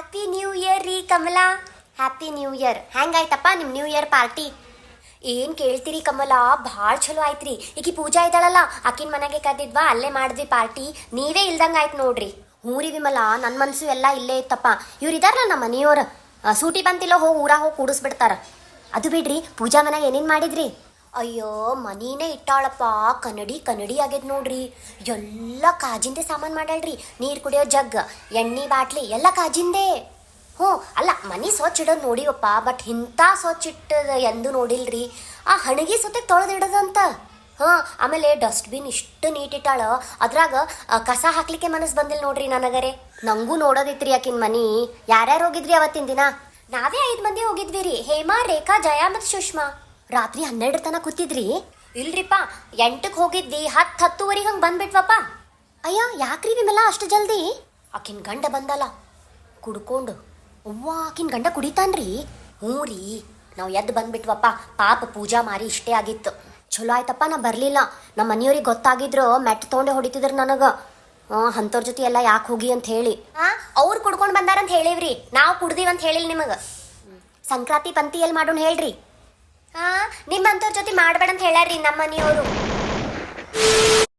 Happy new year ರೀ Kamala. Happy new year. ಹೆಂಗಾಯ್ತಪ್ಪ ನಿಮ್ಮ ನ್ಯೂ ಇಯರ್ ಪಾರ್ಟಿ? ಏನು ಕೇಳ್ತೀರಿ ಕಮಲಾ, ಭಾಳ ಚಲೋ ಆಯ್ತ್ರಿ. ಈಕಿ ಪೂಜಾ ಇದ್ದಾಳಲ್ಲ, ಆಕಿನ ಮನೆಗೆ ಕರೆದಿದ್ವಾ, ಅಲ್ಲೇ ಮಾಡಿದ್ವಿ ಪಾರ್ಟಿ. ನೀವೇ ಇಲ್ದಂಗೆ ಆಯ್ತು ನೋಡ್ರಿ. ಹ್ಞೂ ರೀ ವಿಮಲಾ, ನನ್ನ ಮನಸ್ಸು ಎಲ್ಲ ಇಲ್ಲೇ ಇತ್ತಪ್ಪ. ಇವ್ರು ಇದಾರಲ್ಲ ನಮ್ಮ ಮನೆಯವ್ರು, ಸೂಟಿ ಬಂತಿಲ್ಲ ಹೋಗಿ ಊರಾಗ ಹೋಗಿ ಕೂಡಿಸ್ಬಿಡ್ತಾರ. ಅದು ಬಿಡ್ರಿ, ಪೂಜಾ ಮನೆಗೆ ಏನೇನು ಮಾಡಿದ್ರಿ? ಅಯ್ಯೋ ಮನೀನೇ ಇಟ್ಟಾಳಪ್ಪ, ಕನ್ನಡಿ ಕನ್ನಡಿ ಆಗೈತೆ ನೋಡ್ರಿ. ಎಲ್ಲ ಕಾಜಿಂದೆ ಸಾಮಾನು ಮಾಡಾಳ್ರಿ. ನೀರು ಕುಡಿಯೋ ಜಗ್, ಎಣ್ಣೆ ಬಾಟ್ಲಿ ಎಲ್ಲ ಕಾಜಿಂದೆ. ಹ್ಞೂ ಅಲ್ಲ, ಮನೆ ಸ್ವಚ್ಛ ಇಡೋದು ನೋಡಿವಪ್ಪ, ಬಟ್ ಇಂಥ ಸ್ವಚ್ಛ ಇಟ್ಟದ ಎಂದು ನೋಡಿಲ್ರಿ. ಆ ಹಣಗಿ ಸತೆ ತೊಳೆದಿಡೋದಂತ. ಹಾಂ, ಆಮೇಲೆ ಡಸ್ಟ್ಬಿನ್ ಇಷ್ಟು ನೀಟ್ ಇಟ್ಟಾಳ, ಅದ್ರಾಗ ಕಸ ಹಾಕ್ಲಿಕ್ಕೆ ಮನಸ್ಸು ಬಂದಿಲ್ಲ ನೋಡ್ರಿ ನನಗರೆ. ನಂಗೂ ನೋಡೋದಿತ್ರಿ ಆಕಿನ ಮನಿ. ಯಾರ್ಯಾರು ಹೋಗಿದ್ರಿ ಅವತ್ತಿನ ದಿನ? ನಾವೇ 5 ಮಂದಿ ಹೋಗಿದ್ವಿ ರೀ. ಹೇಮಾ, ರೇಖಾ, ಜಯ ಮತ್ತು ಸುಷ್ಮಾ. ರಾತ್ರಿ 12 ತನಕ ಕೂತಿದ್ರಿ? ಇಲ್ರಿಪ್ಪ, 8ಕ್ಕೆ ಹೋಗಿದ್ವಿ, 10-10:30 ಹಂಗೆ ಬಂದ್ಬಿಟ್ವಪ್ಪ. ಅಯ್ಯೋ ಯಾಕ್ರಿ ವಿಮಲಾ ಅಷ್ಟು ಜಲ್ದಿ? ಆಕಿನ ಗಂಡ ಬಂದಲ್ಲ ಕುಡ್ಕೊಂಡು. ಅವ್ವ, ಆಕಿನ ಗಂಡ ಕುಡಿತಾನ್ರಿ? ಹ್ಞೂ ರೀ, ನಾವು ಎದ್ದು ಬಂದ್ಬಿಟ್ವಪ್ಪ. ಪಾಪ ಪೂಜಾ ಮಾರಿ ಇಷ್ಟೇ ಆಗಿತ್ತು. ಚಲೋ ಆಯ್ತಪ್ಪ ನಾ ಬರಲಿಲ್ಲ. ನಮ್ಮ ಮನೆಯವ್ರಿಗೆ ಗೊತ್ತಾಗಿದ್ರು ಮೆಟ್ಟು ತೊಗೊಂಡೆ ಹೊಡಿತಿದ್ರು ನನಗೆ. ಅಂಥವ್ರ ಜೊತೆ ಎಲ್ಲ ಯಾಕೆ ಹೋಗಿ ಅಂತ ಹೇಳಿ. ಅವ್ರು ಕುಡ್ಕೊಂಡು ಬಂದಾರಂತ ಹೇಳಿವ್ರಿ, ನಾವು ಕುಡ್ದೀವಂತ ಹೇಳಿಲ್ಲ ನಿಮಗೆ. ಸಂಕ್ರಾಂತಿ ಪಂತಿ ಎಲ್ಲಿ ಮಾಡೋಣ ಹೇಳ್ರಿ. ನಿಮ್ಮಂಥವ್ರ ಜೊತೆ ಮಾಡ್ಬೇಡಂತ ಹೇಳ್ಯಾರ್ರಿ ನಮ್ಮ ಮನೆಯವರು.